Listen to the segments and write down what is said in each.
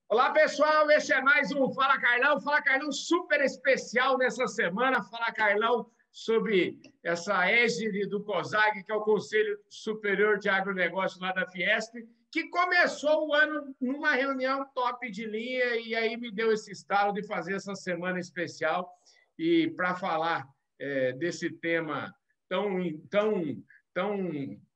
Olá, pessoal. Esse é mais um Fala Carlão. Fala Carlão super especial nessa semana. Fala Carlão sobre essa égide do COSAG, que é o Conselho Superior de Agronegócio lá da Fiesp, que começou o ano numa reunião top de linha e aí me deu esse estalo de fazer essa semana especial e para falar desse tema tão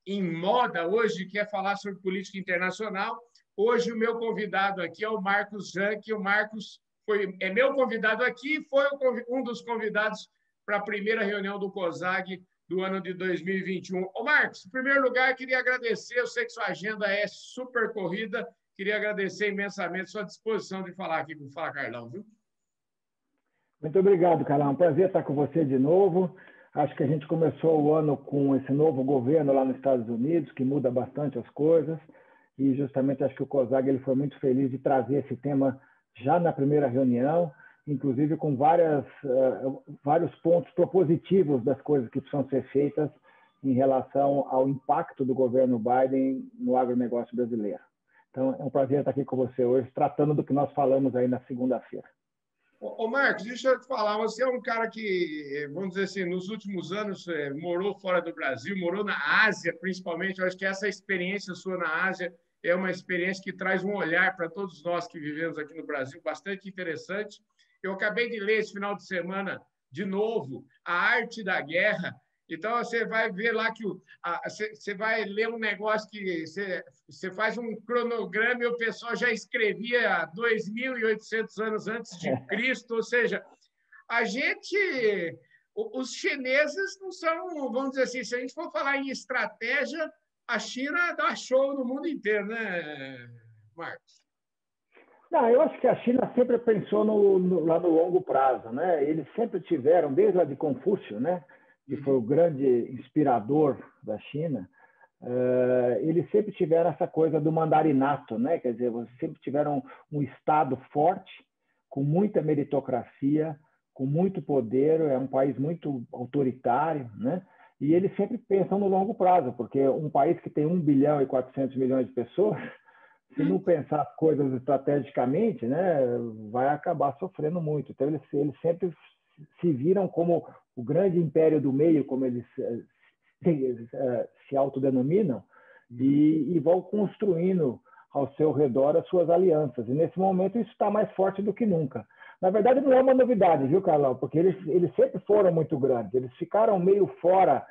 em moda hoje, que é falar sobre política internacional. Hoje o meu convidado aqui é o Marcos Janck. O Marcos é meu convidado aqui e foi um dos convidados para a primeira reunião do COSAG do ano de 2021. Ô Marcos, em primeiro lugar, queria agradecer, eu sei que sua agenda é super corrida, queria agradecer imensamente a sua disposição de falar aqui com o Fala Carlão, viu? Muito obrigado, Carlão. Prazer estar com você de novo. Acho que a gente começou o ano com esse novo governo lá nos Estados Unidos, que muda bastante as coisas. E justamente acho que o COSAG ele foi muito feliz de trazer esse tema já na primeira reunião, inclusive com vários pontos propositivos das coisas que precisam ser feitas em relação ao impacto do governo Biden no agronegócio brasileiro. Então, é um prazer estar aqui com você hoje, tratando do que nós falamos aí na segunda-feira. Ô Marcos, deixa eu te falar, você é um cara que, vamos dizer assim, nos últimos anos morou fora do Brasil, morou na Ásia, principalmente. Eu acho que essa experiência sua na Ásia é uma experiência que traz um olhar para todos nós que vivemos aqui no Brasil, bastante interessante. Eu acabei de ler esse final de semana, de novo, A Arte da Guerra. Então, você vai ver lá que você vai ler um negócio que você faz um cronograma e o pessoal já escrevia 2.800 anos antes de Cristo. Ou seja, os chineses não são, vamos dizer assim, se a gente for falar em estratégia, a China dá show no mundo inteiro, né, Marcos? Não, eu acho que a China sempre pensou lá no longo prazo, né? Eles sempre tiveram, desde lá de Confúcio, né? Que foi o grande inspirador da China, eles sempre tiveram essa coisa do mandarinato, né? Quer dizer, eles sempre tiveram um Estado forte, com muita meritocracia, com muito poder, é um país muito autoritário, né? E eles sempre pensam no longo prazo, porque um país que tem 1 bilhão e 400 milhões de pessoas, se não pensar as coisas estrategicamente, né, vai acabar sofrendo muito. Então, eles sempre se viram como o grande império do meio, como eles se autodenominam, e vão construindo ao seu redor as suas alianças. E, nesse momento, isso está mais forte do que nunca. Na verdade, não é uma novidade, viu, Carlão? Porque eles sempre foram muito grandes. Eles ficaram meio fora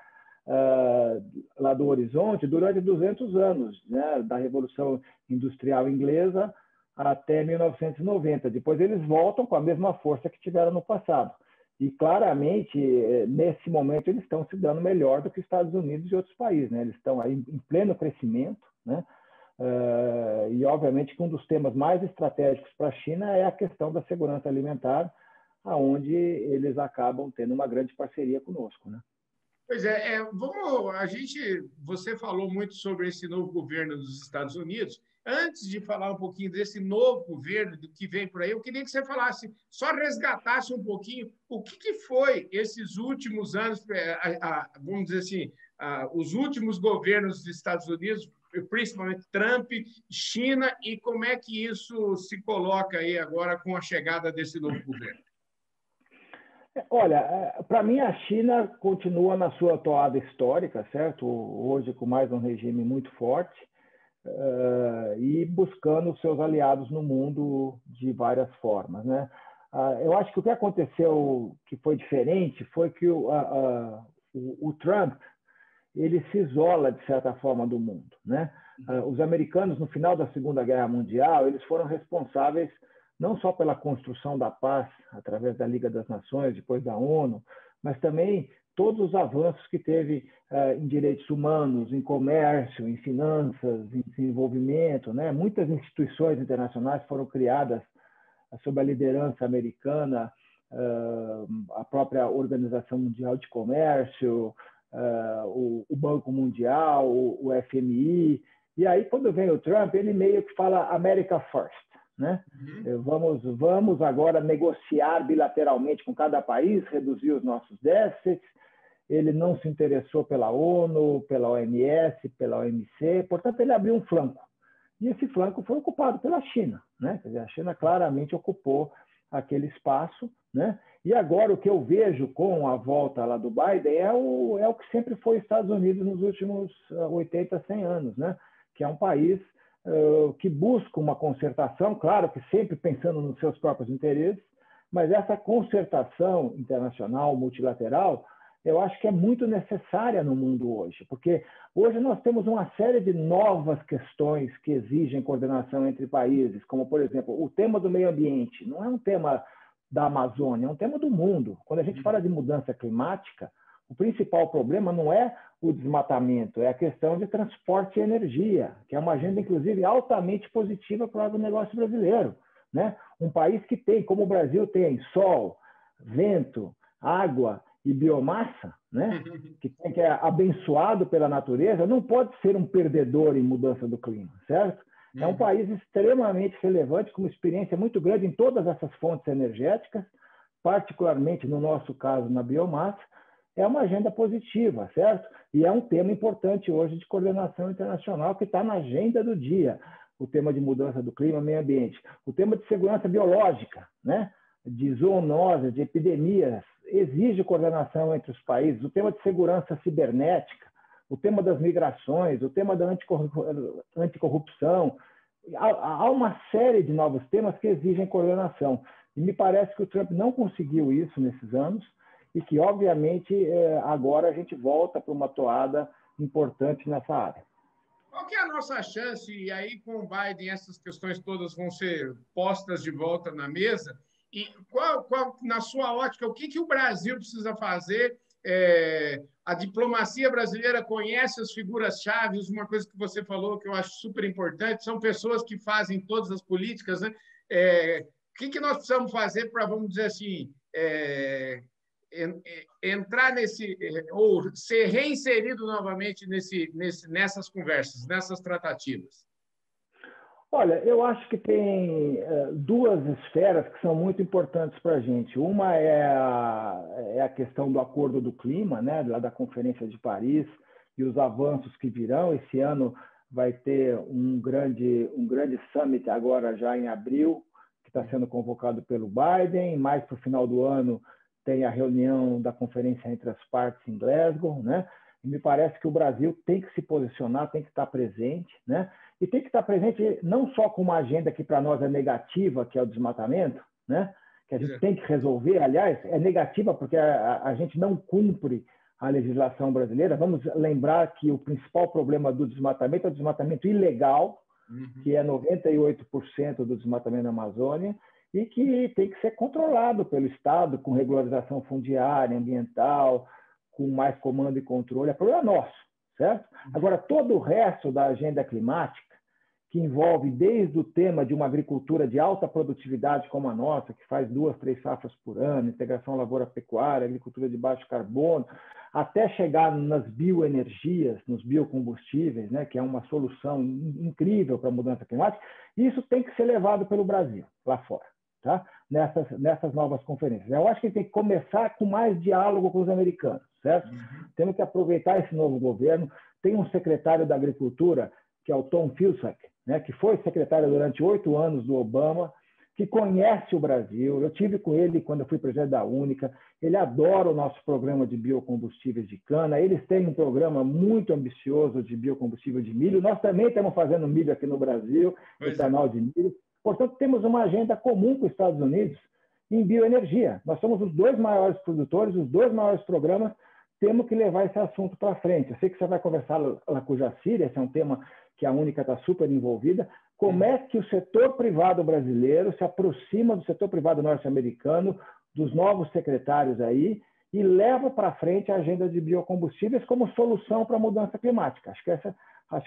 lá do horizonte durante 200 anos, né, da Revolução Industrial Inglesa até 1990. Depois eles voltam com a mesma força que tiveram no passado. E, claramente, nesse momento, eles estão se dando melhor do que os Estados Unidos e outros países, né? Eles estão aí em pleno crescimento, né? E, obviamente, que um dos temas mais estratégicos para a China é a questão da segurança alimentar, onde eles acabam tendo uma grande parceria conosco, né? Pois você falou muito sobre esse novo governo dos Estados Unidos. Antes de falar um pouquinho desse novo governo, do que vem por aí, eu queria que você falasse, só resgatasse um pouquinho o que foi esses últimos anos, vamos dizer assim, os últimos governos dos Estados Unidos, principalmente Trump, China, e como é que isso se coloca aí agora com a chegada desse novo governo. Olha, para mim a China continua na sua toada histórica, certo? Hoje com mais um regime muito forte e buscando seus aliados no mundo de várias formas, né? Eu acho que o que aconteceu que foi diferente foi que o Trump ele se isola de certa forma do mundo, né? Os americanos no final da Segunda Guerra Mundial eles foram responsáveis não só pela construção da paz, através da Liga das Nações, depois da ONU, mas também todos os avanços que teve em direitos humanos, em comércio, em finanças, em desenvolvimento, né? Muitas instituições internacionais foram criadas sob a liderança americana, a própria Organização Mundial de Comércio, o Banco Mundial, o FMI. E aí, quando vem o Trump, ele meio que fala America First. Né? Vamos agora negociar bilateralmente com cada país, reduzir os nossos déficits. Ele não se interessou pela ONU, pela OMS, pela OMC, portanto, ele abriu um flanco. e esse flanco foi ocupado pela China, né? Quer dizer, a China claramente ocupou aquele espaço, né? E agora o que eu vejo com a volta lá do Biden é o que sempre foi os Estados Unidos nos últimos 80, 100 anos, né? Que é um país que busca uma concertação, claro que sempre pensando nos seus próprios interesses, mas essa concertação internacional, multilateral, eu acho que é muito necessária no mundo hoje, porque hoje nós temos uma série de novas questões que exigem coordenação entre países, como, por exemplo, o tema do meio ambiente. Não é um tema da Amazônia, é um tema do mundo. Quando a gente fala de mudança climática, o principal problema não é o desmatamento, é a questão de transporte e energia, que é uma agenda, inclusive, altamente positiva para o agronegócio brasileiro, né? Um país que tem, como o Brasil tem, sol, vento, água e biomassa, né? Que é abençoado pela natureza, não pode ser um perdedor em mudança do clima, certo? É um país extremamente relevante, com uma experiência muito grande em todas essas fontes energéticas, particularmente, no nosso caso, na biomassa. É uma agenda positiva, certo? E é um tema importante hoje de coordenação internacional que está na agenda do dia. O tema de mudança do clima, meio ambiente. O tema de segurança biológica, né? De zoonoses, de epidemias, exige coordenação entre os países. O tema de segurança cibernética, o tema das migrações, o tema da anticorrupção. Há uma série de novos temas que exigem coordenação. E me parece que o Trump não conseguiu isso nesses anos e que, obviamente, agora a gente volta para uma toada importante nessa área. Qual que é a nossa chance? E aí, com o Biden, essas questões todas vão ser postas de volta na mesa. E na sua ótica, o que o Brasil precisa fazer? A diplomacia brasileira conhece as figuras-chave, uma coisa que você falou que eu acho super importante, são pessoas que fazem todas as políticas, né? O que nós precisamos fazer para, vamos dizer assim, entrar ou ser reinserido novamente nessas conversas, nessas tratativas? Olha, eu acho que tem duas esferas que são muito importantes para a gente. Uma é a questão do acordo do clima, né, lá da Conferência de Paris, e os avanços que virão. Esse ano vai ter um grande summit agora já em abril, que está sendo convocado pelo Biden. Mais para o final do ano tem a reunião da conferência entre as partes em Glasgow, né? E me parece que o Brasil tem que se posicionar, tem que estar presente, né? E tem que estar presente não só com uma agenda que para nós é negativa, que é o desmatamento, né? Que a gente tem que resolver, aliás, é negativa porque a gente não cumpre a legislação brasileira. Vamos lembrar que o principal problema do desmatamento é o desmatamento ilegal, que é 98% do desmatamento na Amazônia, e que tem que ser controlado pelo Estado, com regularização fundiária, ambiental, com mais comando e controle. É problema nosso, certo? Agora, todo o resto da agenda climática, que envolve desde o tema de uma agricultura de alta produtividade como a nossa, que faz 2, 3 safras por ano, integração lavoura-pecuária, agricultura de baixo carbono, até chegar nas bioenergias, nos biocombustíveis, né, que é uma solução incrível para a mudança climática, isso tem que ser levado pelo Brasil, lá fora, tá? Nessas novas conferências. Eu acho que tem que começar com mais diálogo com os americanos, certo? Temos que aproveitar esse novo governo. Tem um secretário da Agricultura, que é o Tom Vilsack, né, que foi secretário durante 8 anos do Obama, que conhece o Brasil. Eu tive com ele quando eu fui presidente da Única. Ele adora o nosso programa de biocombustíveis de cana. Eles têm um programa muito ambicioso de biocombustível de milho. Nós também estamos fazendo milho aqui no Brasil, etanol de milho. Portanto, temos uma agenda comum com os Estados Unidos em bioenergia. Nós somos os 2 maiores produtores, os 2 maiores programas. Temos que levar esse assunto para frente. Eu sei que você vai conversar lá com o Jacir, esse é um tema que a Única está super envolvida. Como é que o setor privado brasileiro se aproxima do setor privado norte-americano, dos novos secretários aí, e leva para frente a agenda de biocombustíveis como solução para a mudança climática? Acho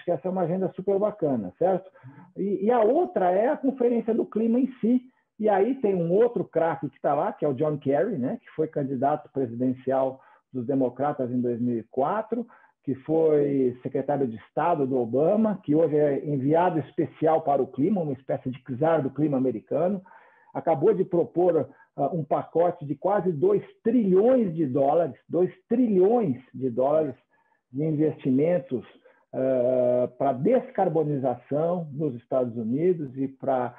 que essa é uma agenda super bacana, certo? E a outra é a Conferência do Clima em si. E aí tem um outro craque que está lá, que é o John Kerry, né, que foi candidato presidencial dos democratas em 2004, que foi secretário de Estado do Obama, que hoje é enviado especial para o clima, uma espécie de czar do clima americano, acabou de propor um pacote de quase 2 trilhões de dólares, 2 trilhões de dólares de investimentos para descarbonização nos Estados Unidos e para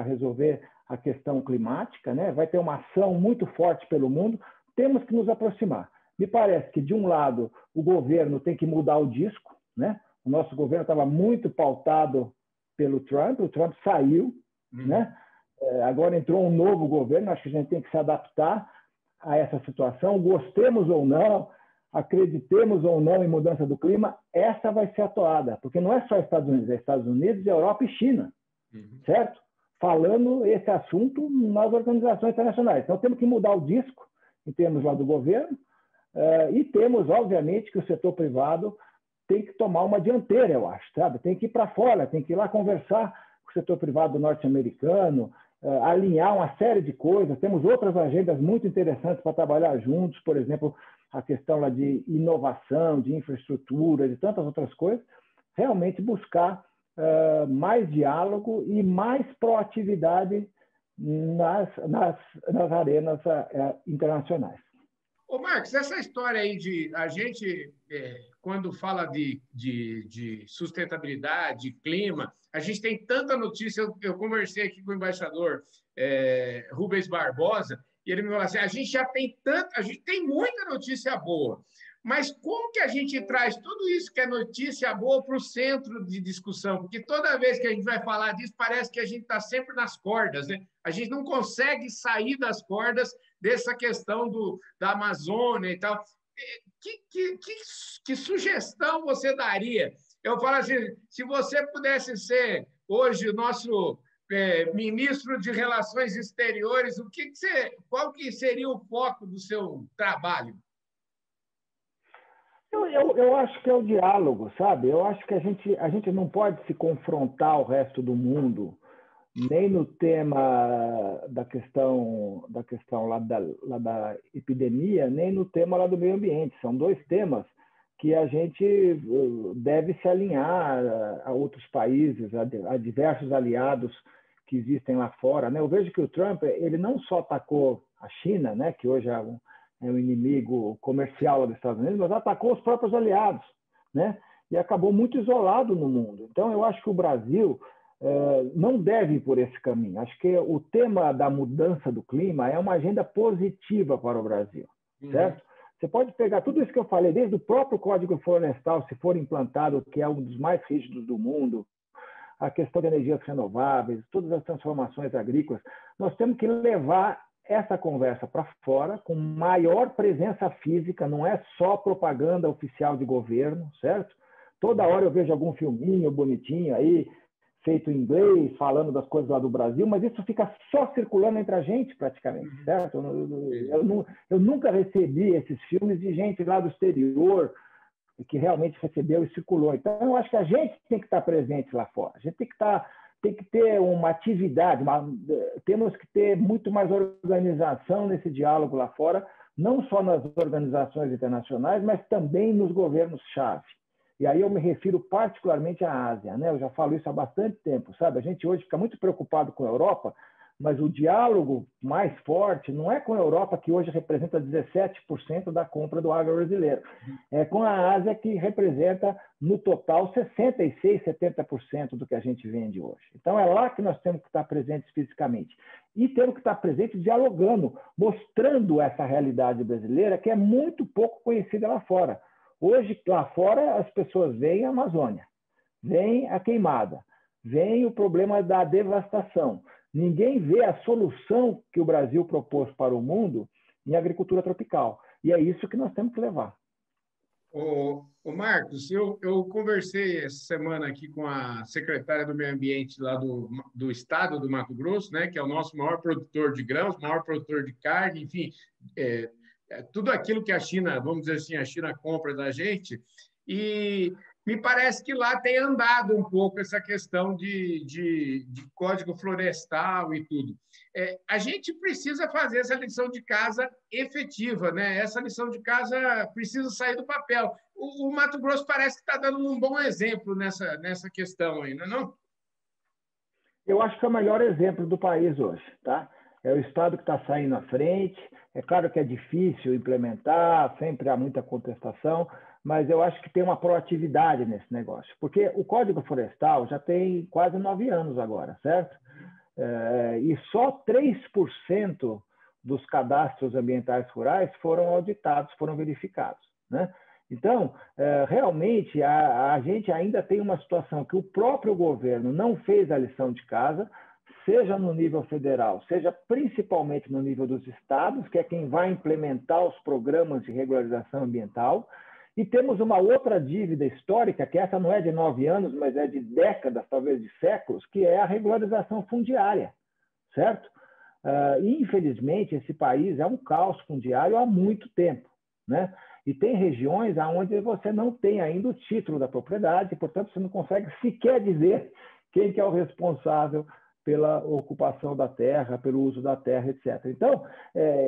resolver a questão climática, né? Vai ter uma ação muito forte pelo mundo. Temos que nos aproximar. Me parece que, de um lado, o governo tem que mudar o disco, né? O nosso governo estava muito pautado pelo Trump, o Trump saiu, né? Agora entrou um novo governo, acho que a gente tem que se adaptar a essa situação, gostemos ou não, acreditemos ou não em mudança do clima, essa vai ser a toada, porque não é só Estados Unidos, é Estados Unidos, Europa e China, certo? Falando esse assunto nas organizações internacionais. Então, temos que mudar o disco, em termos lá do governo, e temos, obviamente, que o setor privado tem que tomar uma dianteira, eu acho, sabe? Tem que ir para fora, tem que ir lá conversar com o setor privado norte-americano, alinhar uma série de coisas. Temos outras agendas muito interessantes para trabalhar juntos, por exemplo, a questão lá de inovação, de infraestrutura, de tantas outras coisas. Realmente buscar mais diálogo e mais proatividade nas arenas internacionais. Ô, Marcos, essa história aí de a gente, quando fala de sustentabilidade, clima, a gente tem tanta notícia. Eu conversei aqui com o embaixador Rubens Barbosa, e ele me falou assim: a gente tem muita notícia boa, mas como que a gente traz tudo isso que é notícia boa para o centro de discussão? Porque toda vez que a gente vai falar disso, parece que a gente está sempre nas cordas, né? A gente não consegue sair das cordas dessa questão da Amazônia e tal. Que sugestão você daria? Eu falo assim, se você pudesse ser hoje o nosso ministro de Relações Exteriores, qual que seria o foco do seu trabalho? Eu acho que é o diálogo, sabe? Eu acho que a gente não pode se confrontar ao resto do mundo, nem no tema da questão lá da epidemia, nem no tema lá do meio ambiente. São dois temas que a gente deve se alinhar a outros países, a diversos aliados que existem lá fora, né? Eu vejo que o Trump, ele não só atacou a China, né, que hoje é um inimigo comercial dos Estados Unidos, mas atacou os próprios aliados, né? E acabou muito isolado no mundo. Então, eu acho que o Brasil não deve ir por esse caminho. Acho que o tema da mudança do clima é uma agenda positiva para o Brasil, certo? Você pode pegar tudo isso que eu falei, desde o próprio Código Florestal, se for implantado, que é um dos mais rígidos do mundo, a questão de energias renováveis, todas as transformações agrícolas, nós temos que levar essa conversa para fora, com maior presença física, não é só propaganda oficial de governo, certo? Toda hora eu vejo algum filminho bonitinho aí, feito em inglês, falando das coisas lá do Brasil, mas isso fica só circulando entre a gente, praticamente, certo? Eu nunca recebi esses filmes de gente lá do exterior que realmente recebeu e circulou. Então, eu acho que a gente tem que estar presente lá fora. A gente tem que ter uma atividade, temos que ter muito mais organização nesse diálogo lá fora, não só nas organizações internacionais, mas também nos governos-chave. E aí eu me refiro particularmente à Ásia, né? Eu já falo isso há bastante tempo, sabe? A gente hoje fica muito preocupado com a Europa, mas o diálogo mais forte não é com a Europa, que hoje representa 17% da compra do agro brasileiro. É com a Ásia, que representa, no total, 66%, 70% do que a gente vende hoje. Então, é lá que nós temos que estar presentes fisicamente. E temos que estar presentes dialogando, mostrando essa realidade brasileira, que é muito pouco conhecida lá fora. Hoje, lá fora, as pessoas veem a Amazônia, veem a queimada, veem o problema da devastação. Ninguém vê a solução que o Brasil propôs para o mundo em agricultura tropical. E é isso que nós temos que levar. Ô Marcos, eu conversei essa semana aqui com a secretária do Meio Ambiente lá do estado do Mato Grosso, né, que é o nosso maior produtor de grãos, maior produtor de carne, enfim, tudo aquilo que a China, vamos dizer assim, a China compra da gente. E me parece que lá tem andado um pouco essa questão de código florestal e tudo. A gente precisa fazer essa lição de casa efetiva, né? Essa lição de casa precisa sair do papel. O Mato Grosso parece que está dando um bom exemplo nessa questão aí, não é não? Eu acho que é o melhor exemplo do país hoje, tá? É o Estado que está saindo à frente. É claro que é difícil implementar, sempre há muita contestação, mas eu acho que tem uma proatividade nesse negócio, porque o Código Florestal já tem quase 9 anos agora, certo? E só 3% dos cadastros ambientais rurais foram auditados, foram verificados, né? Então, realmente, a gente ainda tem uma situação que o próprio governo não fez a lição de casa, seja no nível federal, seja principalmente no nível dos estados, que é quem vai implementar os programas de regularização ambiental. E temos uma outra dívida histórica, que essa não é de 9 anos, mas é de décadas, talvez de séculos, que é a regularização fundiária, certo? E, infelizmente, esse país é um caos fundiário há muito tempo, né? E tem regiões onde você não tem ainda o título da propriedade, portanto, você não consegue sequer dizer quem que é o responsável pela ocupação da terra, pelo uso da terra, etc. Então,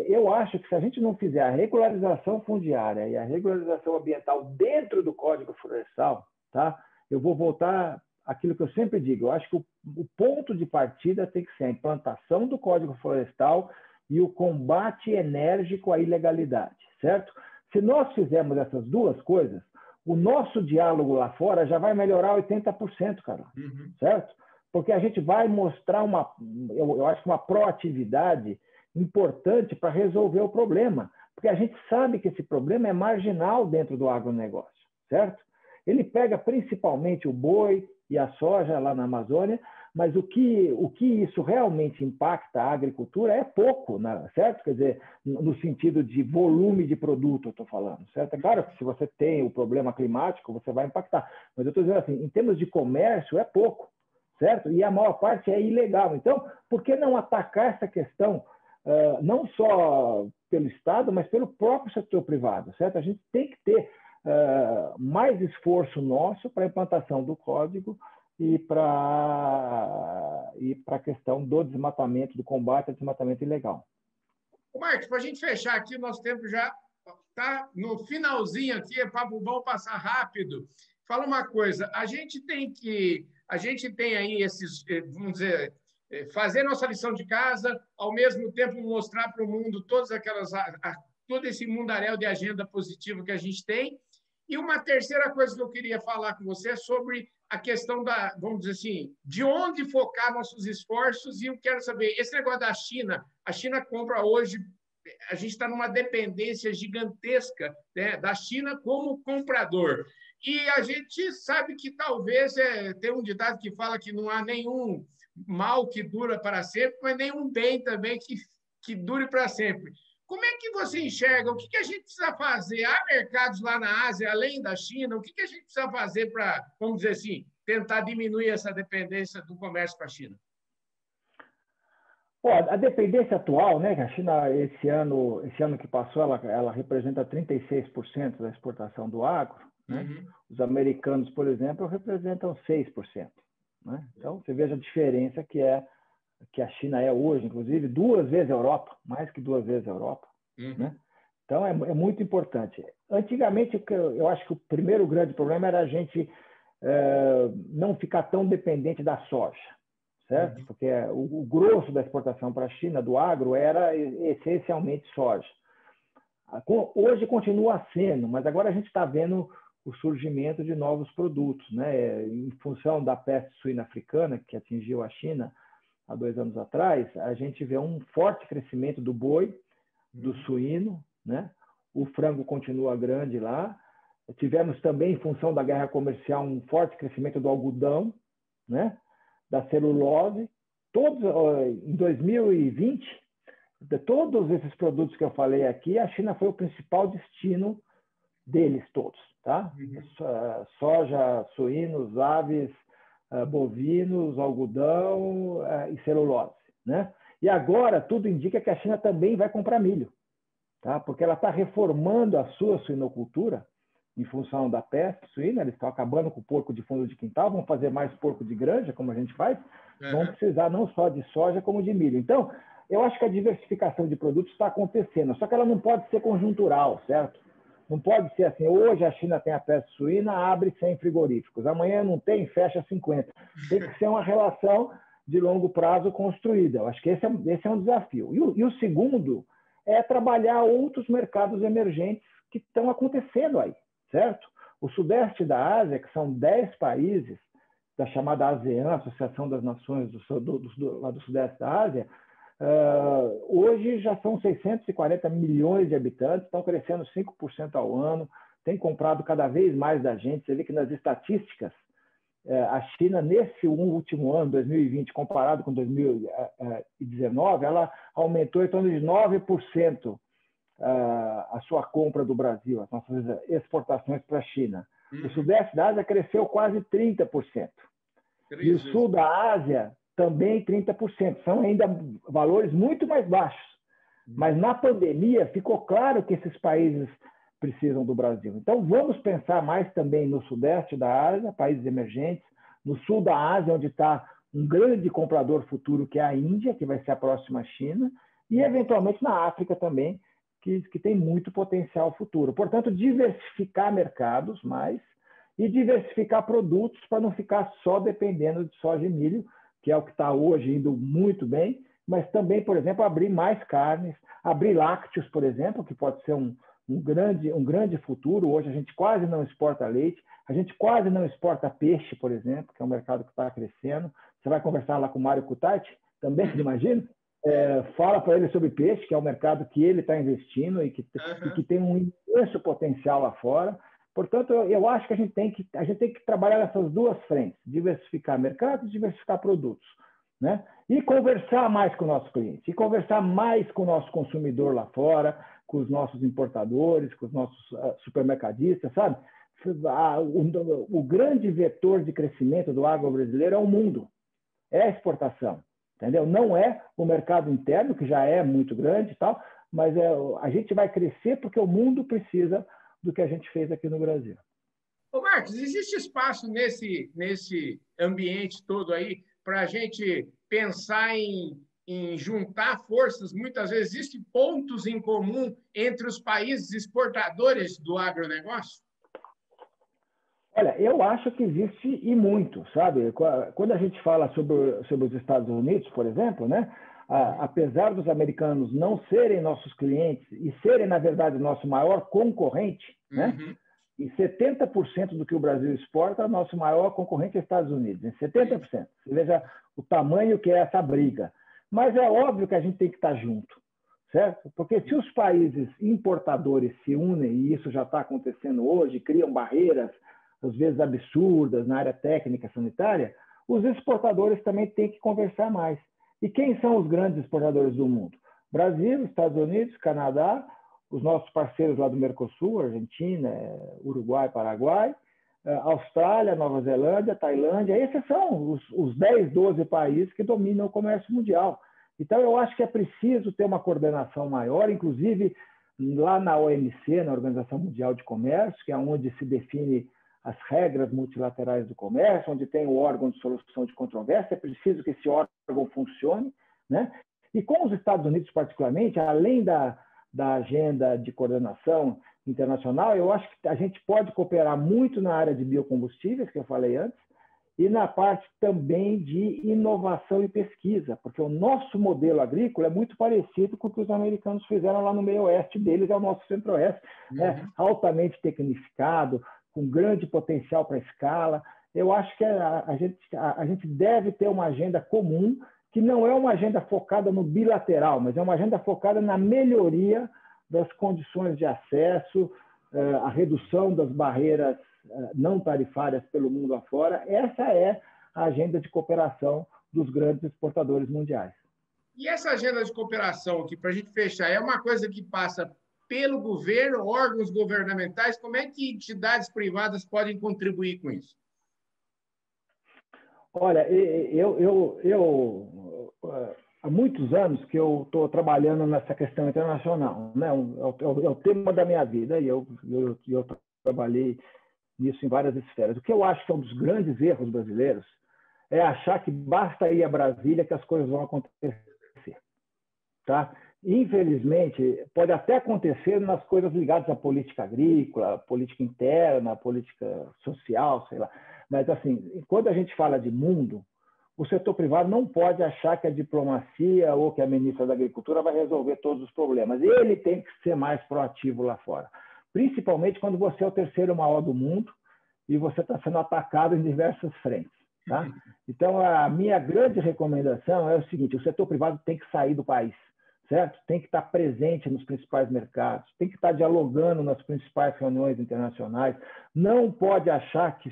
eu acho que se a gente não fizer a regularização fundiária e a regularização ambiental dentro do Código Florestal, tá? Eu vou voltar àquilo que eu sempre digo, eu acho que o ponto de partida tem que ser a implantação do Código Florestal e o combate enérgico à ilegalidade, certo? Se nós fizermos essas duas coisas, o nosso diálogo lá fora já vai melhorar 80%, cara, certo? Porque a gente vai mostrar eu acho que uma proatividade importante para resolver o problema, porque a gente sabe que esse problema é marginal dentro do agronegócio, certo? Ele pega principalmente o boi e a soja lá na Amazônia, mas o que isso realmente impacta a agricultura é pouco, certo? Quer dizer, no sentido de volume de produto, eu estou falando, certo? É claro que se você tem o problema climático, você vai impactar, mas eu estou dizendo assim, em termos de comércio, é pouco, certo? E a maior parte é ilegal. Então, por que não atacar essa questão, não só pelo Estado, mas pelo próprio setor privado, certo? A gente tem que ter mais esforço nosso para a implantação do código e para a questão do desmatamento, do combate ao desmatamento ilegal. Marcos, para a gente fechar aqui, nosso tempo já está no finalzinho aqui, é papo bom passar rápido. Fala uma coisa, a gente tem aí esses, vamos dizer, fazer nossa lição de casa, ao mesmo tempo mostrar para o mundo todo esse mundaréu de agenda positiva que a gente tem. E uma terceira coisa que eu queria falar com você é sobre a questão vamos dizer assim, de onde focar nossos esforços. E eu quero saber, esse negócio da China, a China compra hoje, a gente está numa dependência gigantesca, né, da China como comprador. E a gente sabe que talvez tem um ditado que fala que não há nenhum mal que dura para sempre, mas nenhum bem também que dure para sempre. Como é que você enxerga? O que a gente precisa fazer? Há mercados lá na Ásia, além da China? O que a gente precisa fazer para, vamos dizer assim, tentar diminuir essa dependência do comércio com a China? A dependência atual, né, que a China, esse ano que passou, ela representa 36% da exportação do agro, né? Os americanos, por exemplo, representam 6%. Né? Então, você veja a diferença que a China é hoje, inclusive 2 vezes a Europa, mais que 2 vezes a Europa. Né? Então, é muito importante. Antigamente, eu acho que o primeiro grande problema era a gente não ficar tão dependente da soja, certo? Porque o grosso da exportação para a China, do agro, era essencialmente soja. Hoje continua sendo, mas agora a gente está vendo o surgimento de novos produtos, né? Em função da peste suína africana, que atingiu a China há 2 anos atrás, a gente vê um forte crescimento do boi, do suíno, né? O frango continua grande lá. Tivemos também, em função da guerra comercial, um forte crescimento do algodão, né? Da celulose. Em 2020, de todos esses produtos que eu falei aqui, a China foi o principal destino deles todos, tá? Soja, suínos, aves, bovinos, algodão e celulose, né? E agora tudo indica que a China também vai comprar milho, tá? Porque ela está reformando a sua suinocultura em função da peste suína. Eles estão acabando com o porco de fundo de quintal, vão fazer mais porco de granja, como a gente faz, vão precisar não só de soja como de milho. Então, eu acho que a diversificação de produtos está acontecendo, só que ela não pode ser conjuntural, certo? Não pode ser assim, hoje a China tem a peste suína, abre 100 frigoríficos, amanhã não tem, fecha 50. Tem que ser uma relação de longo prazo construída. Eu acho que esse é um desafio. E o segundo é trabalhar outros mercados emergentes que estão acontecendo aí, certo? O sudeste da Ásia, que são 10 países da chamada ASEAN, Associação das Nações lá do Sudeste da Ásia, hoje já são 640 milhões de habitantes, estão crescendo 5% ao ano, tem comprado cada vez mais da gente. Você vê que nas estatísticas, a China, nesse último ano, 2020, comparado com 2019, ela aumentou em torno de 9% a sua compra do Brasil, as nossas exportações para a China. O sudeste da Ásia cresceu quase 30%. E o sul da Ásia também 30%. São ainda valores muito mais baixos. Mas na pandemia ficou claro que esses países precisam do Brasil. Então vamos pensar mais também no sudeste da Ásia, países emergentes, no sul da Ásia, onde está um grande comprador futuro, que é a Índia, que vai ser a próxima China, e eventualmente na África também, que tem muito potencial futuro. Portanto, diversificar mercados mais e diversificar produtos para não ficar só dependendo de soja e milho, que é o que está hoje indo muito bem, mas também, por exemplo, abrir mais carnes, abrir lácteos, por exemplo, que pode ser um grande futuro. Hoje a gente quase não exporta leite, a gente quase não exporta peixe, por exemplo, que é um mercado que está crescendo. Você vai conversar lá com o Mário Cutati, também, imagino, fala para ele sobre peixe, que é um mercado que ele está investindo e que tem um imenso potencial lá fora. Portanto, eu acho que a gente tem que trabalhar nessas duas frentes, diversificar mercados, diversificar produtos, né? E conversar mais com o nosso cliente, e conversar mais com o nosso consumidor lá fora, com os nossos importadores, com os nossos supermercadistas, sabe? O grande vetor de crescimento do agro brasileiro é o mundo, é a exportação, entendeu? Não é o mercado interno, que já é muito grande e tal, mas a gente vai crescer porque o mundo precisa do que a gente fez aqui no Brasil. Ô Marcos, existe espaço nesse ambiente todo aí para a gente pensar em juntar forças? Muitas vezes existem pontos em comum entre os países exportadores do agronegócio? Olha, eu acho que existe e muito, sabe? Quando a gente fala sobre os Estados Unidos, por exemplo, né? Apesar dos americanos não serem nossos clientes e serem, na verdade, nosso maior concorrente, né? Em 70% do que o Brasil exporta, nosso maior concorrente é os Estados Unidos, em 70%. Você veja o tamanho que é essa briga. Mas é óbvio que a gente tem que estar junto, certo? Porque se os países importadores se unem, e isso já está acontecendo hoje, criam barreiras, às vezes absurdas, na área técnica sanitária, os exportadores também têm que conversar mais. E quem são os grandes exportadores do mundo? Brasil, Estados Unidos, Canadá, os nossos parceiros lá do Mercosul, Argentina, Uruguai, Paraguai, Austrália, Nova Zelândia, Tailândia. Esses são os 10, 12 países que dominam o comércio mundial. Então, eu acho que é preciso ter uma coordenação maior, inclusive lá na OMC, na Organização Mundial de Comércio, que é onde se define as regras multilaterais do comércio, onde tem o órgão de solução de controvérsia. É preciso que esse órgão funcione, né? E com os Estados Unidos, particularmente, além da agenda de coordenação internacional, eu acho que a gente pode cooperar muito na área de biocombustíveis, que eu falei antes, e na parte também de inovação e pesquisa, porque o nosso modelo agrícola é muito parecido com o que os americanos fizeram lá no meio oeste deles, é o nosso centro-oeste, altamente tecnificado, com grande potencial para escala. Eu acho que a gente deve ter uma agenda comum, que não é uma agenda focada no bilateral, mas é uma agenda focada na melhoria das condições de acesso, a redução das barreiras não tarifárias pelo mundo afora. Essa é a agenda de cooperação dos grandes exportadores mundiais. E essa agenda de cooperação aqui, para a gente fechar, é uma coisa que passa pelo governo, órgãos governamentais? Como é que entidades privadas podem contribuir com isso? Olha, há muitos anos que eu estou trabalhando nessa questão internacional, né? É o tema da minha vida e eu trabalhei nisso em várias esferas. O que eu acho que é um dos grandes erros brasileiros é achar que basta ir a Brasília que as coisas vão acontecer, tá? Infelizmente, pode até acontecer nas coisas ligadas à política agrícola, política interna, política social, sei lá. Mas, assim, quando a gente fala de mundo, o setor privado não pode achar que a diplomacia ou que a ministra da Agricultura vai resolver todos os problemas. Ele tem que ser mais proativo lá fora. principalmente quando você é o terceiro maior do mundo e você está sendo atacado em diversas frentes. Tá? Então, a minha grande recomendação é o seguinte: o setor privado tem que sair do país, certo? Tem que estar presente nos principais mercados, tem que estar dialogando nas principais reuniões internacionais. Não pode achar que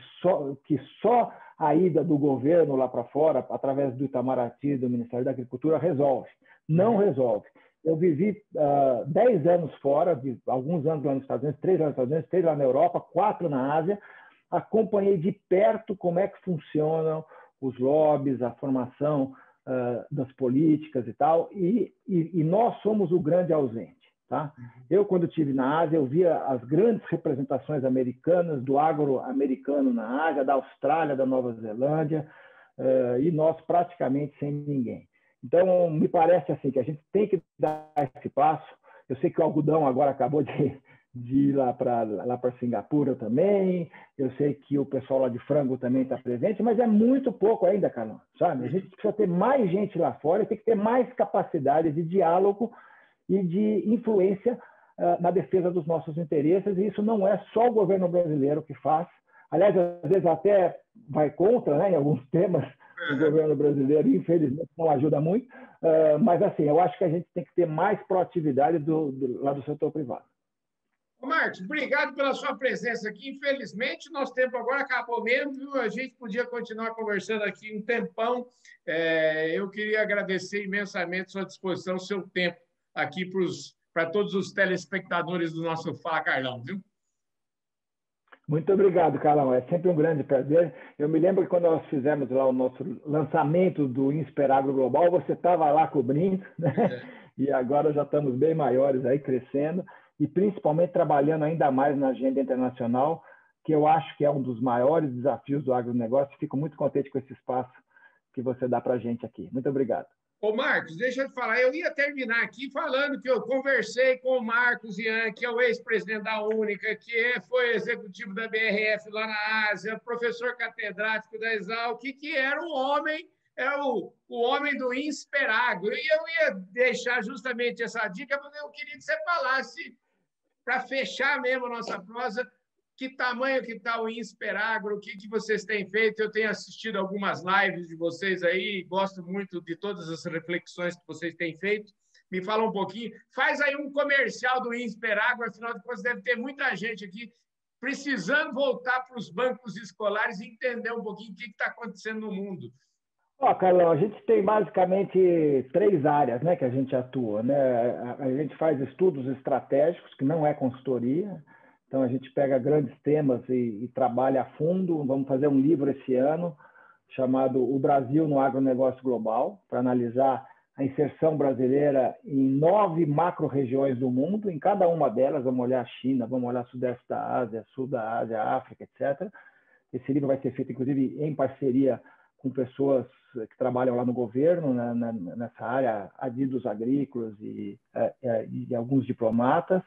só a ida do governo lá para fora, através do Itamaraty, do Ministério da Agricultura, resolve. Não resolve. Eu vivi 10 anos fora, alguns anos lá nos Estados Unidos, 3 lá nos Estados Unidos, 3 lá na Europa, 4 na Ásia. Acompanhei de perto como é que funcionam os lobbies, a formação das políticas e tal, e nós somos o grande ausente. Tá? Eu, quando estive na Ásia, eu via as grandes representações americanas, do agro americano na Ásia, da Austrália, da Nova Zelândia, e nós praticamente sem ninguém. Então, me parece assim que a gente tem que dar esse passo. Eu sei que o algodão agora acabou de ir lá para Singapura também. Eu sei que o pessoal lá de frango também está presente, mas é muito pouco ainda, Carlão, sabe? A gente precisa ter mais gente lá fora e tem que ter mais capacidade de diálogo e de influência na defesa dos nossos interesses, e isso não é só o governo brasileiro que faz. Aliás, às vezes até vai contra, né, em alguns temas. O governo brasileiro, infelizmente, não ajuda muito, mas assim, eu acho que a gente tem que ter mais proatividade lá do setor privado. Ô, Marcos, obrigado pela sua presença aqui. Infelizmente, nosso tempo agora acabou mesmo, viu? A gente podia continuar conversando aqui um tempão. Eu queria agradecer imensamente a sua disposição, o seu tempo aqui para todos os telespectadores do nosso Fala Carlão, viu? Muito obrigado, Carlão. É sempre um grande prazer. Eu me lembro que quando nós fizemos lá o nosso lançamento do Insperagro Global, você estava lá cobrindo, né? E agora já estamos bem maiores aí, crescendo, e principalmente trabalhando ainda mais na agenda internacional, que eu acho que é um dos maiores desafios do agronegócio. Fico muito contente com esse espaço que você dá para a gente aqui. Muito obrigado. Ô, Marcos, deixa eu te falar, eu ia terminar aqui falando que eu conversei com o Marcos Ian, que é o ex-presidente da Única, que foi executivo da BRF lá na Ásia, professor catedrático da Exalc, que era o homem, o homem do Insperagro. E eu ia deixar justamente essa dica, porque eu queria que você falasse, para fechar mesmo a nossa prosa, que tamanho que está o Insperagro, o que vocês têm feito? Eu tenho assistido algumas lives de vocês aí, gosto muito de todas as reflexões que vocês têm feito. Me fala um pouquinho. Faz aí um comercial do Insperagro, afinal de contas deve ter muita gente aqui precisando voltar para os bancos escolares e entender um pouquinho o que está acontecendo no mundo. Carlão, a gente tem basicamente 3 áreas, né, que a gente atua, né? A gente faz estudos estratégicos, que não é consultoria. Então, a gente pega grandes temas e trabalha a fundo. Vamos fazer um livro esse ano chamado O Brasil no Agronegócio Global, para analisar a inserção brasileira em 9 macro-regiões do mundo. Em cada uma delas, vamos olhar a China, vamos olhar o Sudeste da Ásia, Sul da Ásia, África, etc. Esse livro vai ser feito, inclusive, em parceria com pessoas que trabalham lá no governo, nessa área, adidos agrícolas e alguns diplomatas.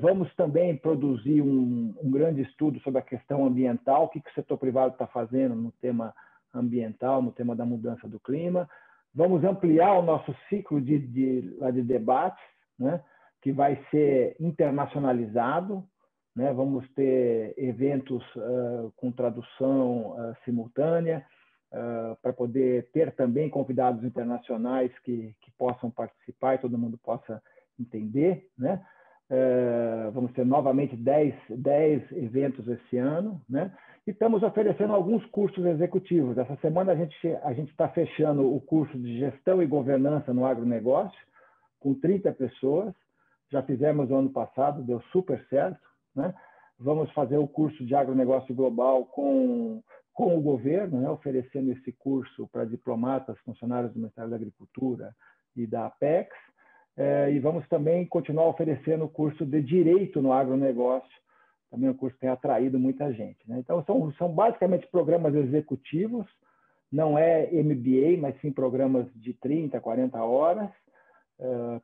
Vamos também produzir um grande estudo sobre a questão ambiental, o que o setor privado está fazendo no tema ambiental, no tema da mudança do clima. Vamos ampliar o nosso ciclo de debates, né, que vai ser internacionalizado, né? Vamos ter eventos com tradução simultânea, para poder ter também convidados internacionais que possam participar e todo mundo possa entender, né? Vamos ter novamente 10 eventos esse ano, né? E estamos oferecendo alguns cursos executivos. Essa semana a gente está fechando o curso de gestão e governança no agronegócio, com 30 pessoas. Já fizemos no ano passado, deu super certo, né? Vamos fazer o curso de agronegócio global com o governo, né? Oferecendo esse curso para diplomatas, funcionários do Ministério da Agricultura e da Apex. E vamos também continuar oferecendo o curso de Direito no Agronegócio. Também o curso tem atraído muita gente, né? Então, são basicamente programas executivos, não é MBA, mas sim programas de 30, 40 horas,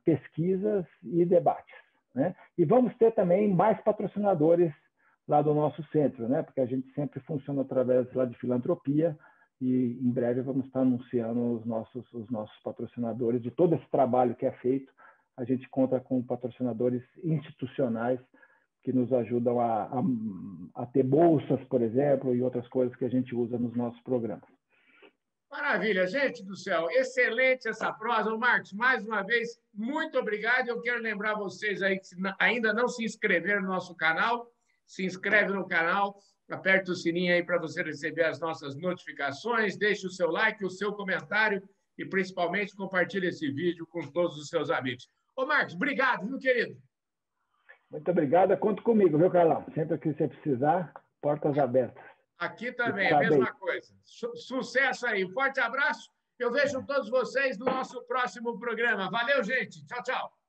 pesquisas e debates, né? E vamos ter também mais patrocinadores lá do nosso centro, né? Porque a gente sempre funciona através lá de filantropia, e em breve vamos estar anunciando os nossos patrocinadores de todo esse trabalho que é feito. A gente conta com patrocinadores institucionais que nos ajudam a ter bolsas, por exemplo, e outras coisas que a gente usa nos nossos programas. Maravilha, gente do céu, excelente essa prosa. Marcos, mais uma vez, muito obrigado. Eu quero lembrar vocês aí que ainda não se inscreveram no nosso canal, se inscreve no canal, aperta o sininho aí para você receber as nossas notificações, deixe o seu like, o seu comentário e, principalmente, compartilhe esse vídeo com todos os seus amigos. Ô, Marcos, obrigado, viu, querido? Muito obrigado. Conta comigo, viu, Carlão? Sempre que você precisar, portas abertas. Aqui também, a mesma coisa. Sucesso aí. Forte abraço. Eu vejo todos vocês no nosso próximo programa. Valeu, gente. Tchau, tchau.